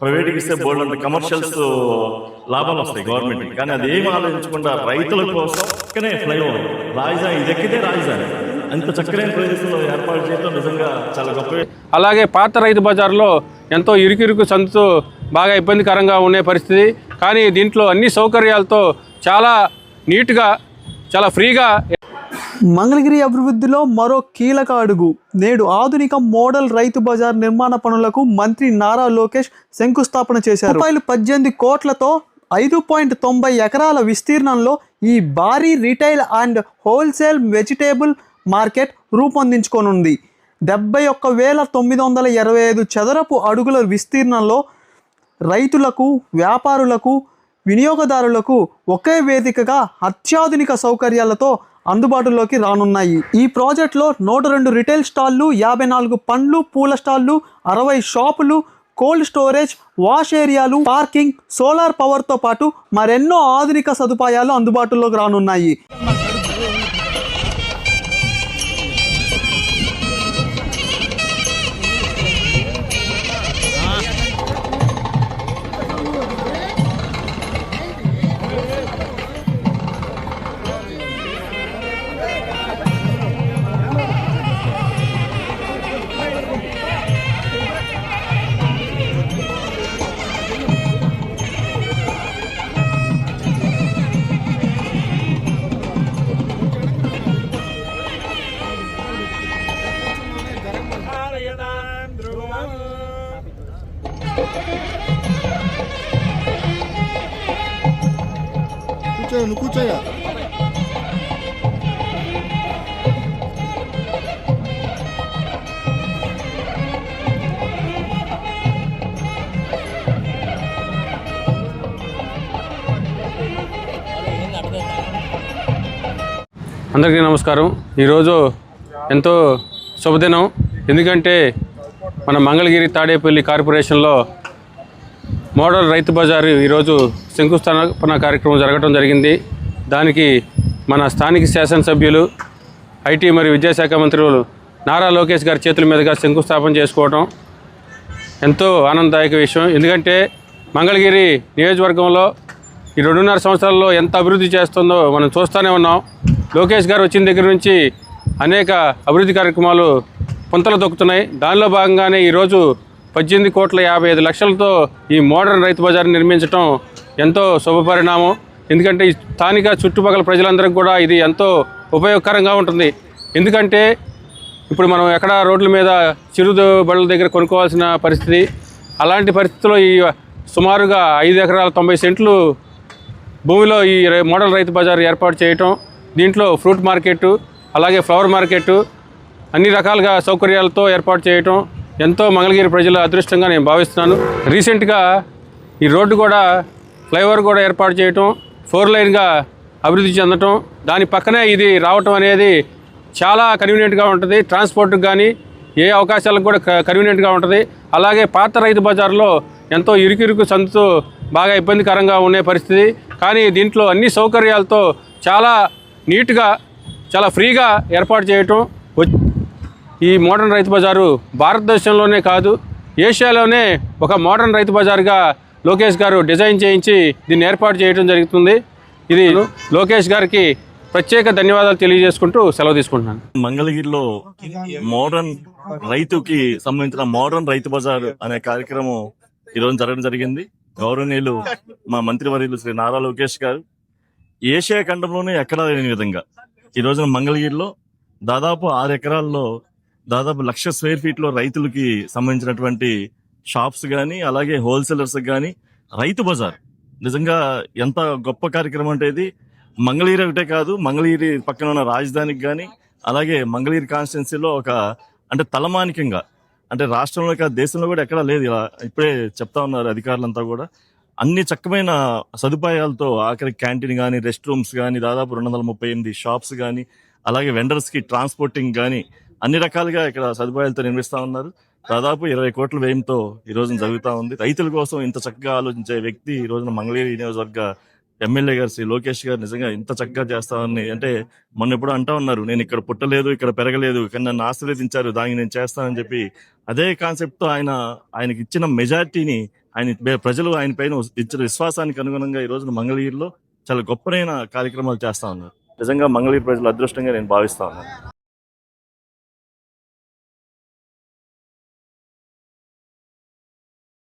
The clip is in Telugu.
ప్రైవేట్కి ఇస్తే బోర్డు అంత కమర్షియల్స్ లాభాలు వస్తాయి గవర్నమెంట్, కానీ అది ఏమి ఆలోచించకుండా రైతుల కోసం చక్కనే ఫ్లైఓవర్ రాజధాని ఇది ఎక్కితే రాజధాని అంత చక్కనైన ప్రదేశంలో ఏర్పాటు చేయడం నిజంగా చాలా గొప్ప. అలాగే పాత రైతు బజార్లో ఎంతో ఇరుకిరుకు సందుతో బాగా ఇబ్బందికరంగా ఉండే పరిస్థితి, కానీ దీంట్లో అన్ని సౌకర్యాలతో చాలా నీట్గా చాలా ఫ్రీగా. మంగళగిరి అభివృద్ధిలో మరో కీలక అడుగు. నేడు ఆధునిక మోడల్ రైతు బజార్ నిర్మాణ పనులకు మంత్రి నారా లోకేష్ శంకుస్థాపన చేశారు. 18 కోట్లతో 5.90 ఎకరాల విస్తీర్ణంలో ఈ భారీ retail and wholesale vegetable market రూపొందించుకోనుంది. 71,925 చదరపు అడుగుల విస్తీర్ణంలో రైతులకు, వ్యాపారులకు, వినియోగదారులకు ఒకే వేదికగా అత్యాధునిక సౌకర్యాలతో అందుబాటులోకి రానున్నాయి. ఈ ప్రాజెక్టులో 102 రిటైల్ స్టాళ్లు, 54 పండ్లు పూల స్టాళ్లు, 60 షాపులు, కోల్డ్ స్టోరేజ్, వాష్ ఏరియాలు, పార్కింగ్, సోలార్ పవర్తో పాటు మరెన్నో ఆధునిక సదుపాయాలు అందుబాటులోకి రానున్నాయి. కూర్చోయా. అందరికీ నమస్కారం. ఈరోజు ఎంతో శుభదినం. ఎందుకంటే మన మంగళగిరి తాడేపల్లి కార్పొరేషన్లో మోడల్ రైతు బజారు ఈరోజు శంకుస్థాపన కార్యక్రమం జరగడం జరిగింది. దానికి మన స్థానిక శాసనసభ్యులు, ఐటీ మరియు విద్యాశాఖ మంత్రులు నారా లోకేష్ గారి చేతుల మీదుగా శంకుస్థాపన చేసుకోవడం ఎంతో ఆనందదాయక విషయం. ఎందుకంటే మంగళగిరి నియోజకవర్గంలో ఈ 2.5 సంవత్సరాల్లో ఎంత అభివృద్ధి చేస్తుందో మనం చూస్తూనే ఉన్నాం. లోకేష్ గారు వచ్చిన దగ్గర నుంచి అనేక అభివృద్ధి కార్యక్రమాలు పుంతలు దొక్కుతున్నాయి. దానిలో భాగంగానే ఈరోజు 18,55,00,000తో ఈ మోడర్న్ రైతు బజార్ నిర్మించడం ఎంతో శుభపరిణామం. ఎందుకంటే ఈ స్థానిక చుట్టుపక్కల ప్రజలందరికీ కూడా ఇది ఎంతో ఉపయోగకరంగా ఉంటుంది. ఎందుకంటే ఇప్పుడు మనం ఎక్కడ రోడ్ల మీద చిరు బళ్ళ దగ్గర కొనుక్కోవాల్సిన పరిస్థితి. అలాంటి పరిస్థితుల్లో ఈ సుమారుగా 5 ఎకరాల 90 సెంట్లు భూమిలో ఈ మోడల్ రైతు బజార్ ఏర్పాటు చేయటం, దీంట్లో ఫ్రూట్ మార్కెట్టు, అలాగే ఫ్లవర్ మార్కెట్టు అన్ని రకాలుగా సౌకర్యాలతో ఏర్పాటు చేయటం ఎంతో మంగళగిరి ప్రజల అదృష్టంగా నేను భావిస్తున్నాను. రీసెంట్గా ఈ రోడ్డు కూడా ఫ్లైఓవర్ కూడా ఏర్పాటు చేయటం, 4 లైన్గా అభివృద్ధి చెందటం, దాని పక్కనే ఇది రావటం అనేది చాలా కన్వీనియంట్గా ఉంటుంది. ట్రాన్స్పోర్ట్కి కానీ ఏ అవకాశాలకు కూడా కన్వీనియంట్గా ఉంటుంది. అలాగే పాత రైతు బజార్లో ఎంతో ఇరుకిరుకు సందుతో బాగా ఇబ్బందికరంగా ఉండే పరిస్థితి, కానీ దీంట్లో అన్ని సౌకర్యాలతో చాలా నీట్గా చాలా ఫ్రీగా ఏర్పాటు చేయటం. ఈ మోడర్న్ రైతు బజారు భారతదేశంలోనే కాదు ఏషియాలోనే ఒక మోడర్న్ రైతు బజార్గా లోకేష్ గారు డిజైన్ చేయించి దీన్ని ఏర్పాటు చేయడం జరుగుతుంది. ఇది లోకేష్ గారికి ప్రత్యేక ధన్యవాదాలు తెలియజేసుకుంటూ సెలవు తీసుకుంటున్నాను. మంగళగిరిలో మోడర్న్ రైతుకి సంబంధించిన మోడర్న్ రైతు బజార్ అనే కార్యక్రమం ఈరోజు జరగడం జరిగింది. గౌరవనీయులు మా మంత్రివర్యులు శ్రీ నారా లోకేష్ గారు ఏషియా ఖండంలోనే ఎక్కడా లేని విధంగా ఈ రోజున మంగళగిరిలో దాదాపు 6 ఎకరాల్లో దాదాపు 1,00,000 స్క్వేర్ ఫీట్లో రైతులకి సంబంధించినటువంటి షాప్స్ కానీ, అలాగే హోల్సేలర్స్ కానీ రైతు బజార్ నిజంగా ఎంత గొప్ప కార్యక్రమం అంటే ఇది మంగళగిరి ఒకటే కాదు, మంగళగిరి పక్కన ఉన్న రాజధానికి కానీ, అలాగే మంగళగిరి కాన్స్టిట్యున్సీలో ఒక అంటే తలమానికంగా అంటే రాష్ట్రంలో కాదు దేశంలో కూడా ఎక్కడా లేదు. ఇలా ఇప్పుడే చెప్తా ఉన్నారు అధికారులంతా కూడా. అన్ని చక్కమైన సదుపాయాలతో ఆఖరి క్యాంటీన్ కానీ, రెస్ట్ రూమ్స్ కానీ, దాదాపు 238 షాప్స్ కానీ, అలాగే వెండర్స్కి ట్రాన్స్పోర్టింగ్ కానీ అన్ని రకాలుగా ఇక్కడ సదుపాయాలతో నిర్మిస్తా ఉన్నారు. దాదాపు 20 కోట్ల వ్యయంతో ఈ రోజున జరుగుతూ ఉంది. రైతుల కోసం ఇంత చక్కగా ఆలోచించే వ్యక్తి ఈ రోజున మంగళగిరి నియోజకవర్గ ఎమ్మెల్యే గారు శ్రీ లోకేష్ గారు నిజంగా ఇంత చక్కగా చేస్తామని అంటే మొన్న ఎప్పుడు అంటా ఉన్నారు, నేను ఇక్కడ పుట్టలేదు, ఇక్కడ పెరగలేదు, కానీ నన్ను ఆశీర్వదించారు, దానికి నేను చేస్తానని చెప్పి అదే కాన్సెప్ట్తో ఆయనకి ఇచ్చిన మెజార్టీని ప్రజలు ఆయన పైన ఇచ్చిన విశ్వాసానికి అనుగుణంగా ఈ రోజున మంగళగిరిలో చాలా గొప్పనైన కార్యక్రమాలు చేస్తా ఉన్నారు. నిజంగా మంగళగిరి ప్రజలు అదృష్టంగా నేను భావిస్తా ఉన్నాను.